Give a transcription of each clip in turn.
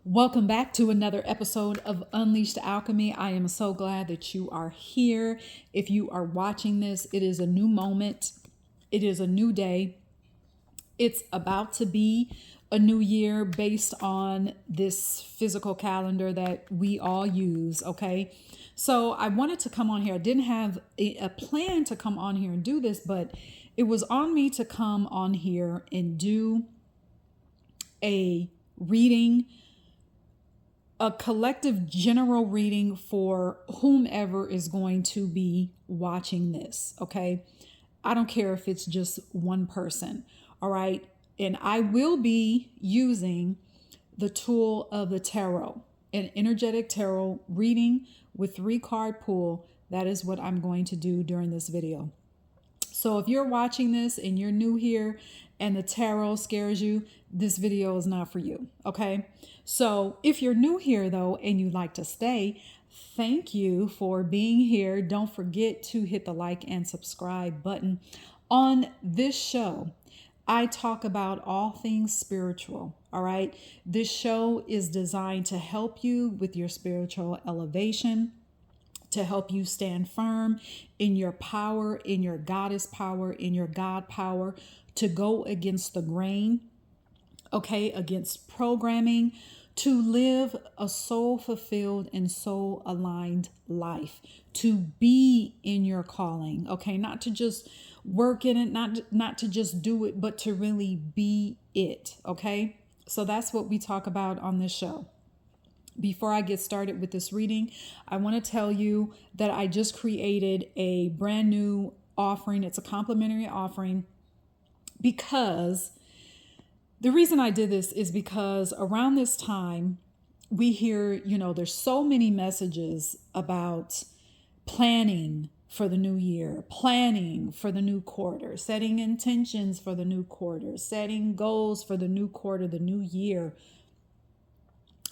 Welcome back to another episode of Unleashed Alchemy. I am so glad that you are here. If you are watching this, it is a new moment. It is a new day. It's about to be a new year based on this physical calendar that we all use, okay? So I wanted to come on here. I didn't have a plan to come on here and do this, but it was on me to come on here and do a reading, a collective general reading for whomever is going to be watching this, okay? I don't care if it's just one person, all right? And I will be using the tool of the tarot, an energetic tarot reading with 3-card pool. That is what I'm going to do during this video. So if you're watching this and you're new here and the tarot scares you, this video is not for you, okay? So if you're new here though and you'd like to stay, thank you for being here. Don't forget to hit the like and subscribe button. On this show, I talk about all things spiritual, all right? This show is designed to help you with your spiritual elevation, to help you stand firm in your power, in your goddess power, in your God power, to go against the grain, okay, against programming, to live a soul-fulfilled and soul-aligned life, to be in your calling, okay, not to just work in it, not to just do it, but to really be it, okay? So that's what we talk about on this show. Before I get started with this reading, I want to tell you that I just created a brand new offering. It's a complimentary offering because the reason I did this is because around this time we hear, there's so many messages about planning for the new year, planning for the new quarter, setting intentions for the new quarter, setting goals for the new quarter, the new year.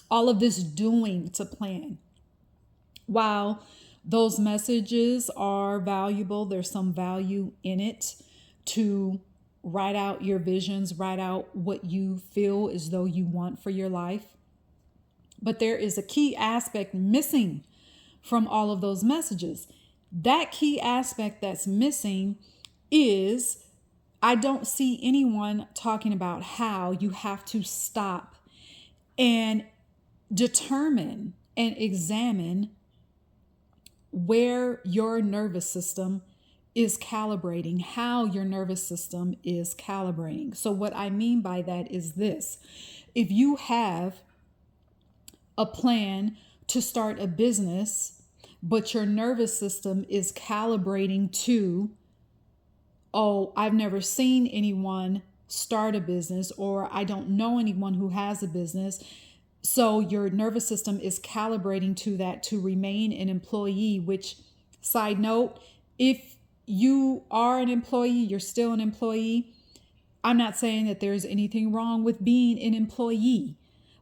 All of this doing to plan. While those messages are valuable, there's some value in it to write out your visions, write out what you feel as though you want for your life. But there is a key aspect missing from all of those messages. That key aspect that's missing is I don't see anyone talking about how you have to stop and determine and examine where your nervous system is calibrating, how your nervous system is calibrating. So what I mean by that is this. If you have a plan to start a business, but your nervous system is calibrating to, oh, I've never seen anyone start a business, or I don't know anyone who has a business. So your nervous system is calibrating to that to remain an employee, which, side note, if you are an employee, you're still an employee. I'm not saying that there's anything wrong with being an employee,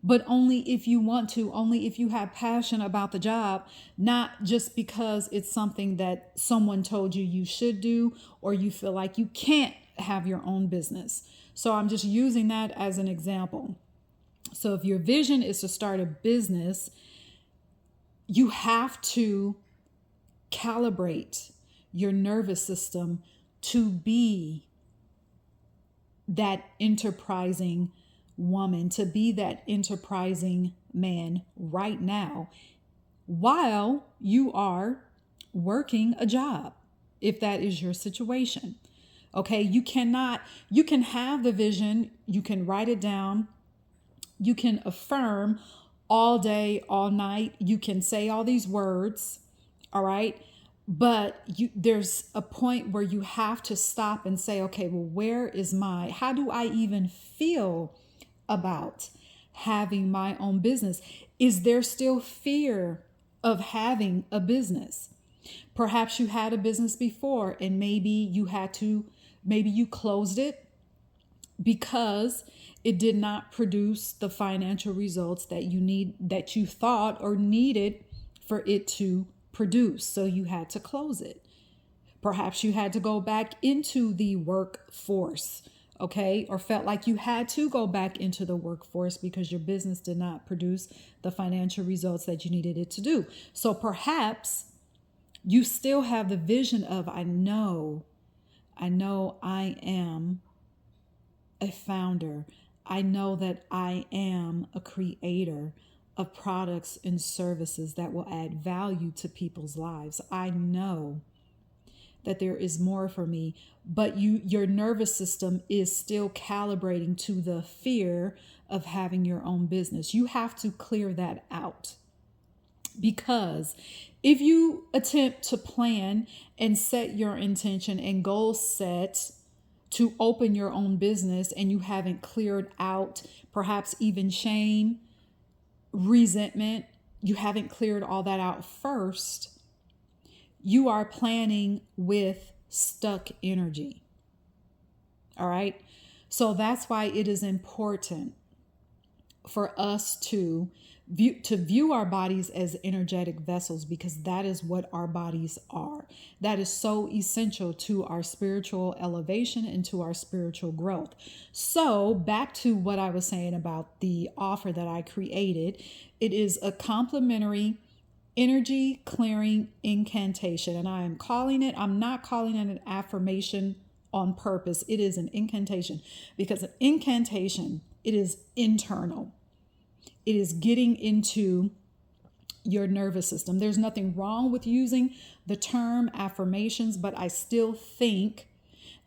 but only if you want to, only if you have passion about the job, not just because it's something that someone told you you should do, or you feel like you can't have your own business. So I'm just using that as an example. So if your vision is to start a business, you have to calibrate your nervous system to be that enterprising woman, to be that enterprising man right now, while you are working a job, if that is your situation. Okay, you can have the vision, you can write it down, you can affirm all day, all night. You can say all these words, all right? But there's a point where you have to stop and say, okay, well, how do I even feel about having my own business? Is there still fear of having a business? Perhaps you had a business before and maybe you closed it because it did not produce the financial results that you thought or needed for it to produce. So you had to close it. Perhaps you had to go back into the workforce. okay, or felt like you had to go back into the workforce because your business did not produce the financial results that you needed it to do. So perhaps you still have the vision of, I know I am a founder. I know that I am a creator of products and services that will add value to people's lives. I know that there is more for me, but your nervous system is still calibrating to the fear of having your own business. You have to clear that out, because if you attempt to plan and set your intention and goal set to open your own business and you haven't cleared out perhaps even shame, resentment, you haven't cleared all that out first, you are planning with stuck energy. All right. So that's why it is important for us to view our bodies as energetic vessels, because that is what our bodies are. That is so essential to our spiritual elevation and to our spiritual growth. So back to what I was saying about the offer that I created. It is a complimentary energy clearing incantation. And I'm not calling it an affirmation on purpose. It is an incantation, because an incantation, it is internal. It is getting into your nervous system. There's nothing wrong with using the term affirmations, but I still think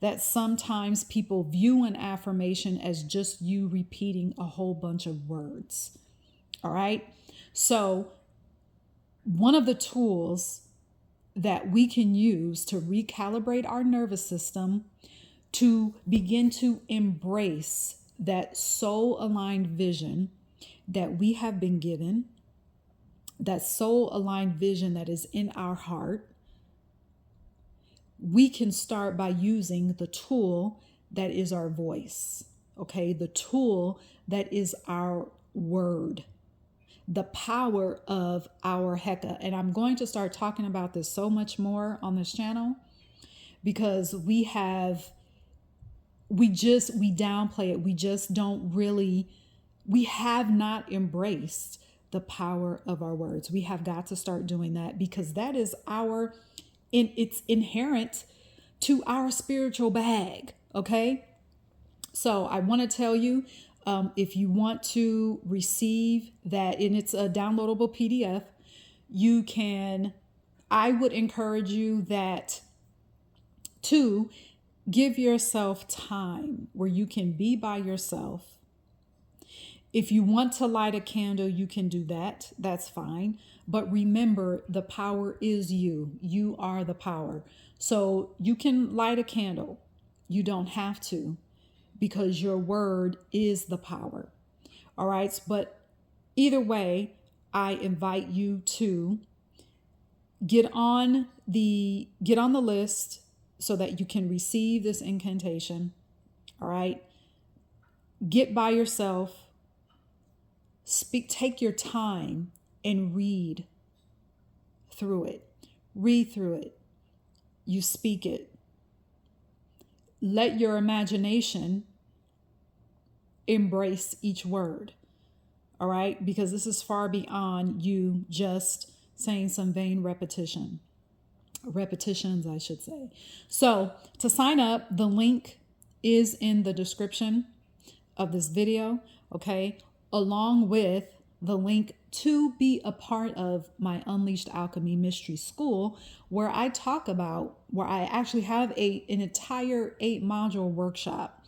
that sometimes people view an affirmation as just you repeating a whole bunch of words. All right. So one of the tools that we can use to recalibrate our nervous system, to begin to embrace that soul aligned vision that we have been given, that soul aligned vision that is in our heart, we can start by using the tool that is our voice. Okay, the tool that is our word, the power of our Heka. And I'm going to start talking about this so much more on this channel, because we downplay it. We just don't really, we have not embraced the power of our words. We have got to start doing that, because that is it's inherent to our spiritual bag. Okay. So I want to tell you, if you want to receive that, and it's a downloadable PDF, I would encourage you to give yourself time where you can be by yourself. If you want to light a candle, you can do that. That's fine. But remember, the power is you. You are the power. So you can light a candle. You don't have to, because your word is the power. All right. But either way, I invite you to get on the list so that you can receive this incantation. All right. Get by yourself. Take your time and read through it. Read through it. You speak it. Let your imagination embrace each word. All right? Because this is far beyond you just saying some vain repetitions, I should say. So to sign up, the link is in the description of this video. Okay? Along with the link to be a part of my Unleashed Alchemy Mystery School, where I actually have an entire 8-module workshop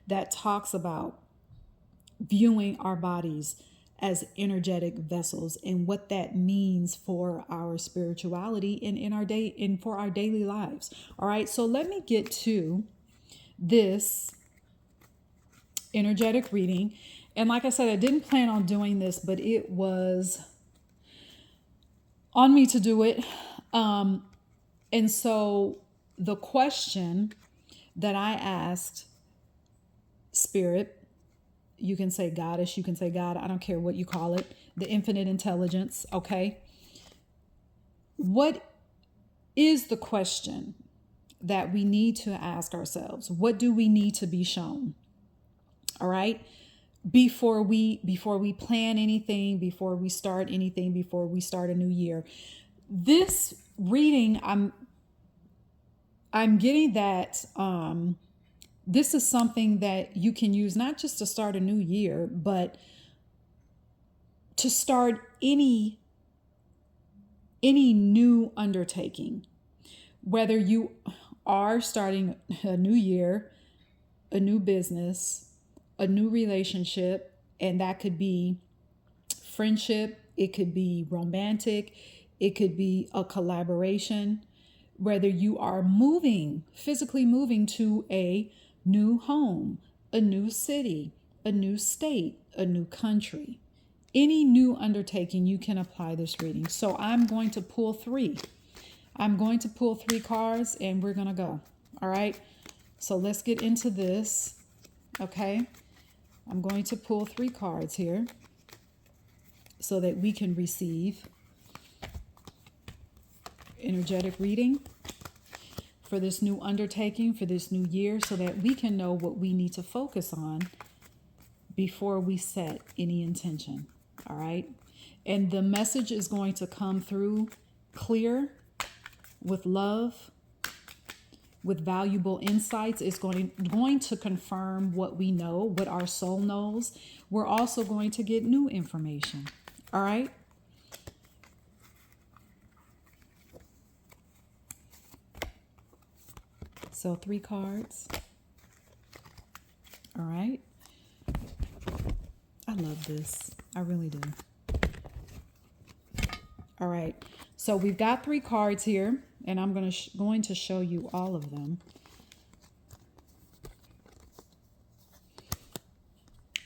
that talks about viewing our bodies as energetic vessels and what that means for our spirituality and for our daily lives. All right, so let me get to this energetic reading. And like I said, I didn't plan on doing this, but it was on me to do it. And so the question that I asked Spirit, you can say Goddess, you can say God, I don't care what you call it, the infinite intelligence, okay? What is the question that we need to ask ourselves. What do we need to be shown? All right. Before we plan anything, before we start anything, before we start a new year. This reading, I'm getting that this is something that you can use not just to start a new year, but to start any new undertaking. Whether you are starting a new year, a new business, a new relationship, and that could be friendship, it could be romantic, it could be a collaboration, whether you are physically moving to a new home, a new city, a new state, a new country. Any new undertaking, you can apply this reading. So I'm going to pull three. I'm going to pull 3 cards and we're going to go. All right. So let's get into this. Okay. I'm going to pull 3 cards here so that we can receive energetic reading for this new undertaking, for this new year, so that we can know what we need to focus on before we set any intention. All right. And the message is going to come through clear, with love, with valuable insights. It's going to confirm what we know, what our soul knows. We're also going to get new information. All right. So 3 cards. All right. I love this. I really do. All right. So we've got 3 cards here, and I'm going to show you all of them.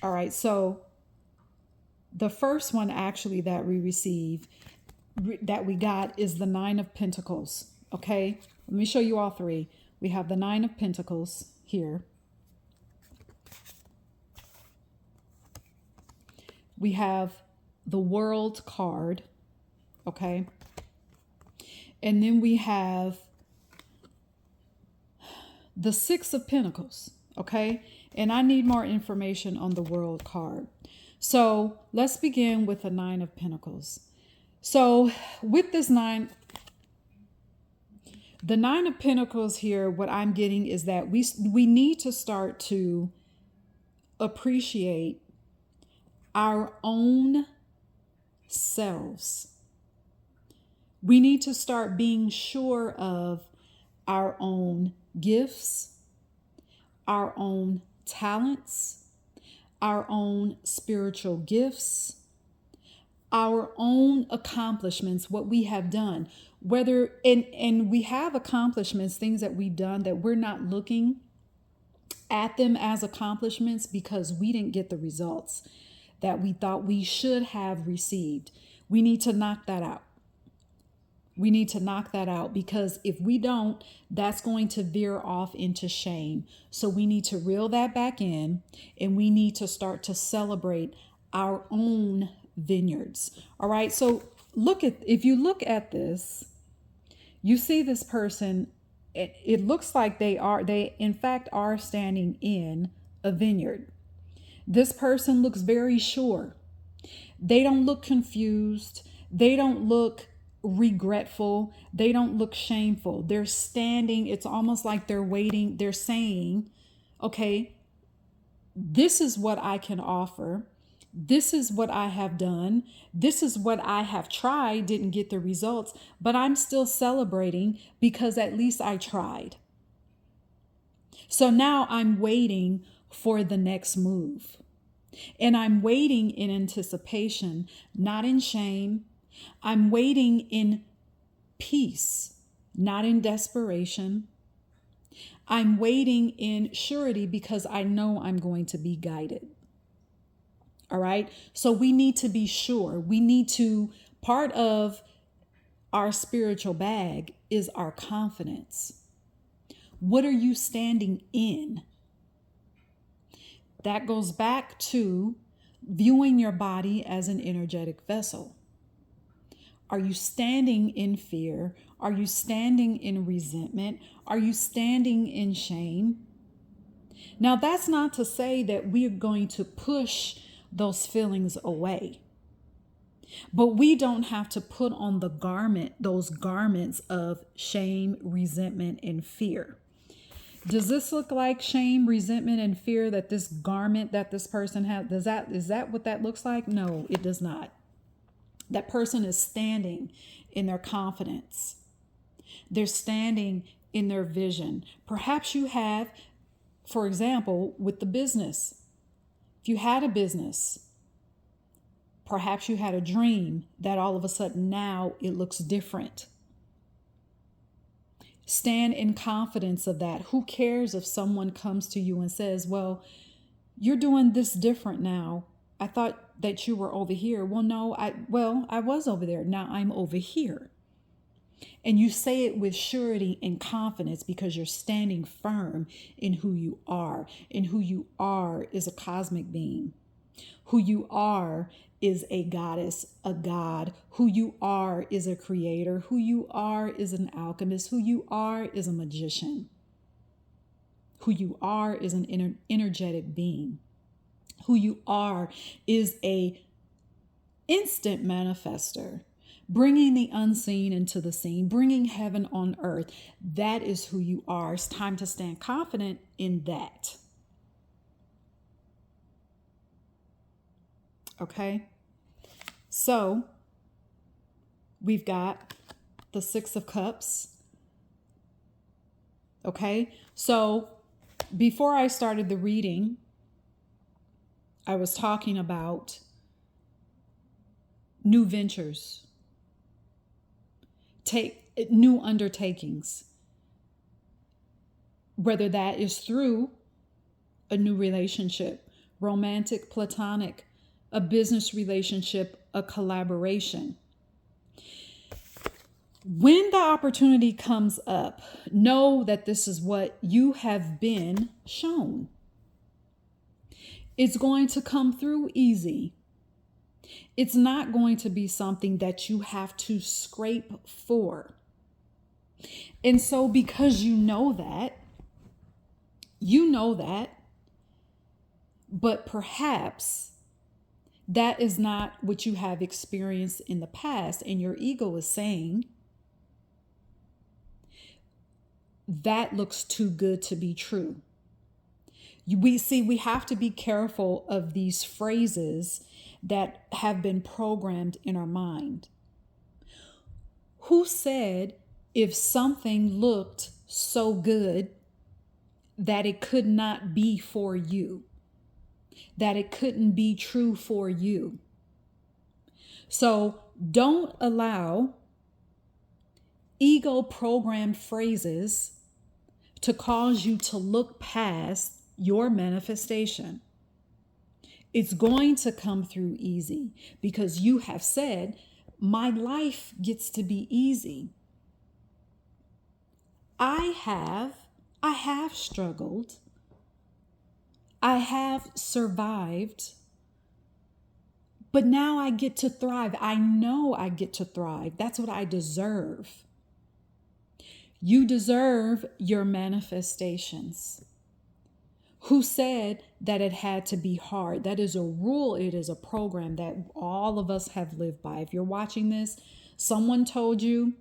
All right. So the first one actually that we got is the 9 of Pentacles. Okay. Let me show you all 3. We have the 9 of Pentacles here. We have the World card. Okay. And then we have the 6 of Pentacles. Okay. And I need more information on the World card. So let's begin with the 9 of Pentacles. So with this the 9 of Pentacles here, what I'm getting is that we need to start to appreciate our own selves. We need to start being sure of our own gifts, our own talents, our own spiritual gifts, our own accomplishments, what we have done. And we have accomplishments, things that we've done that we're not looking at them as accomplishments because we didn't get the results that we thought we should have received. We need to knock that out. We need to knock that out because if we don't, that's going to veer off into shame. So we need to reel that back in and we need to start to celebrate our own vineyards. All right. So if you look at this, you see this person, it looks like they in fact are standing in a vineyard. This person looks very sure. They don't look confused. They don't look regretful. They don't look shameful. They're standing. It's almost like they're waiting. They're saying, okay, this is what I can offer. This is what I have done. This is what I have tried, didn't get the results, but I'm still celebrating because at least I tried. So now I'm waiting for the next move. And I'm waiting in anticipation, not in shame. I'm waiting in peace, not in desperation. I'm waiting in surety because I know I'm going to be guided. All right. So we need to be sure. Part of our spiritual bag is our confidence. What are you standing in? That goes back to viewing your body as an energetic vessel. Are you standing in fear? Are you standing in resentment? Are you standing in shame? Now, that's not to say that we are going to push those feelings away, but we don't have to put on those garments of shame, resentment, and fear. Does this look like shame, resentment, and fear, that this garment that this person has? Is that what that looks like? No, it does not. That person is standing in their confidence. They're standing in their vision. Perhaps you have, for example, with the business. If you had a business, perhaps you had a dream that all of a sudden now it looks different. Stand in confidence of that. Who cares if someone comes to you and says, well, you're doing this different now. I thought that you were over here. Well, no, I was over there. Now I'm over here. And you say it with surety and confidence because you're standing firm in who you are. And who you are is a cosmic being. Who you are is a goddess, a god. Who you are is a creator. Who you are is an alchemist. Who you are is a magician. Who you are is an energetic being. Who you are is a instant manifester, bringing the unseen into the seen, bringing heaven on earth. That is who you are. It's time to stand confident in that. Okay, so we've got the Six of Cups. Okay, so before I started the reading, I was talking about new ventures, new undertakings, whether that is through a new relationship, romantic, platonic, a business relationship, a collaboration. When the opportunity comes up, know that this is what you have been shown. It's going to come through easy. It's not going to be something that you have to scrape for. And so because you know that, but perhaps that is not what you have experienced in the past, and your ego is saying, that looks too good to be true. We have to be careful of these phrases that have been programmed in our mind. Who said if something looked so good that it could not be for you, that it couldn't be true for you? So don't allow ego programmed phrases to cause you to look past your manifestation. It's going to come through easy because you have said, my life gets to be easy. I have struggled. I have survived. But now I get to thrive. I know I get to thrive. That's what I deserve. You deserve your manifestations. Who said that it had to be hard? That is a rule. It is a program that all of us have lived by. If you're watching this, someone told you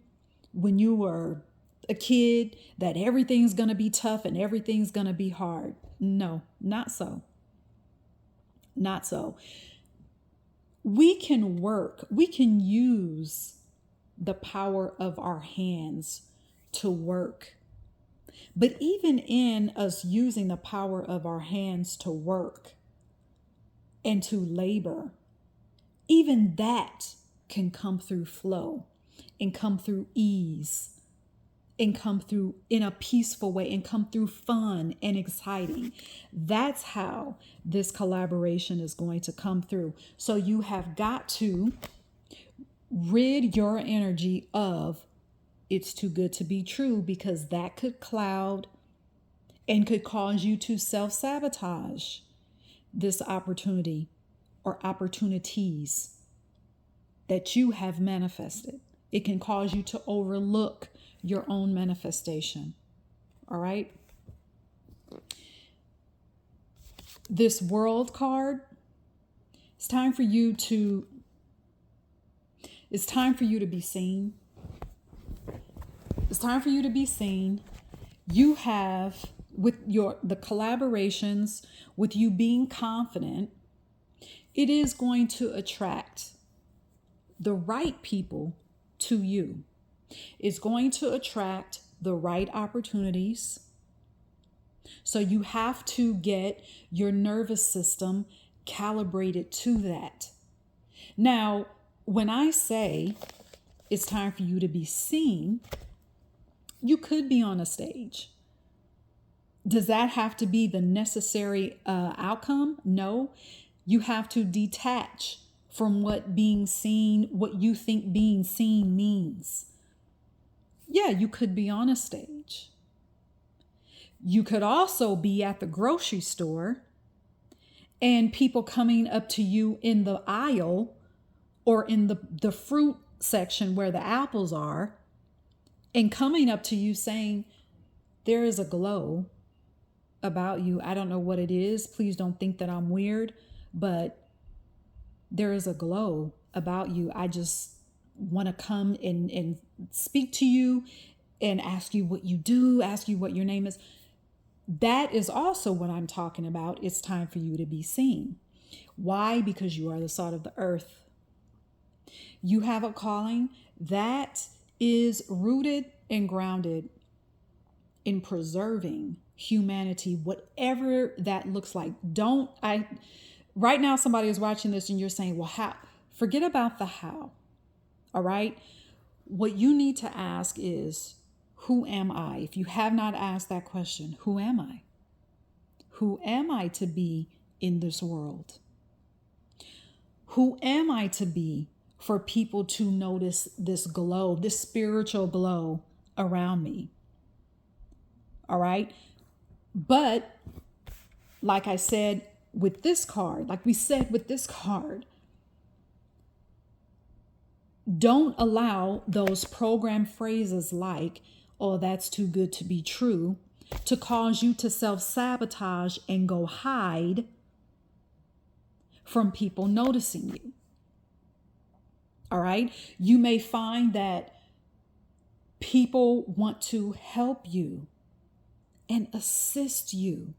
when you were a kid that everything's going to be tough and everything's going to be hard. No, not so. Not so. We can work. We can use the power of our hands to work. But even in us using the power of our hands to work and to labor, even that can come through flow and come through ease and come through in a peaceful way and come through fun and exciting. That's how this collaboration is going to come through. So you have got to rid your energy of it's too good to be true, because that could cloud and could cause you to self-sabotage this opportunity or opportunities that you have manifested. It can cause you to overlook your own manifestation. All right. This World card, it's time for you to be seen. It's time for you to be seen. You have, with the collaborations, with you being confident, it is going to attract the right people to you. It's going to attract the right opportunities. So you have to get your nervous system calibrated to that. Now, when I say it's time for you to be seen, you could be on a stage. Does that have to be the necessary outcome? No. You have to detach from what being seen, what you think being seen means. Yeah, you could be on a stage. You could also be at the grocery store and people coming up to you in the aisle or in the fruit section where the apples are and coming up to you saying, there is a glow about you. I don't know what it is. Please don't think that I'm weird, but there is a glow about you. I just want to come and speak to you and ask you what you do, ask you what your name is. That is also what I'm talking about. It's time for you to be seen. Why? Because you are the salt of the earth. You have a calling that is rooted and grounded in preserving humanity, whatever that looks like. Right now, somebody is watching this and you're saying, well, how? Forget about the how. All right. What you need to ask is, who am I? If you have not asked that question, who am I? Who am I to be in this world? Who am I to be for people to notice this glow, this spiritual glow around me? All right. But like I said with this card, don't allow those program phrases like, oh, that's too good to be true, to cause you to self-sabotage and go hide from people noticing you. All right. You may find that people want to help you and assist you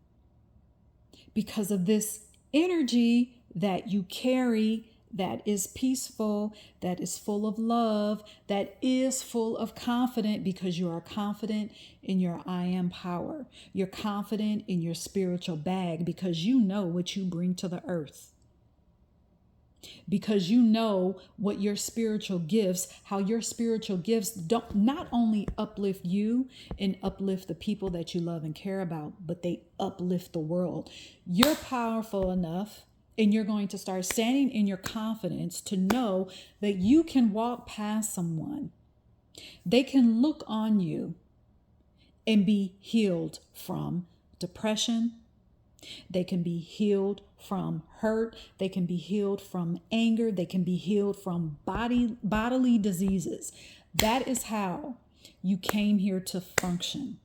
because of this energy that you carry, that is peaceful, that is full of love, that is full of confidence, because you are confident in your I am power. You're confident in your spiritual bag because you know what you bring to the earth. Because you know what your spiritual gifts, how your spiritual gifts don't not only uplift you and uplift the people that you love and care about, but they uplift the world. You're powerful enough, and you're going to start standing in your confidence to know that you can walk past someone. They can look on you and be healed from depression. They can be healed from hurt. They can be healed from anger. They can be healed from bodily diseases. That is how you came here to function.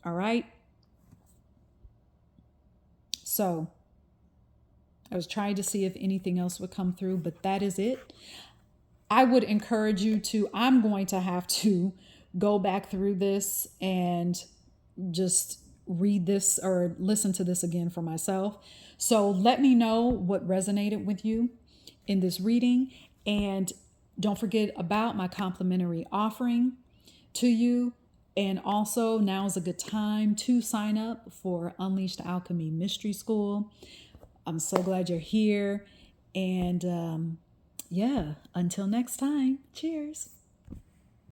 All right. So I was trying to see if anything else would come through, but that is it. I would encourage you I'm going to have to go back through this and just read this or listen to this again for myself. So let me know what resonated with you in this reading. And don't forget about my complimentary offering to you. And also, now is a good time to sign up for Unleashed Alchemy Mystery School. I'm so glad you're here. And until next time, cheers.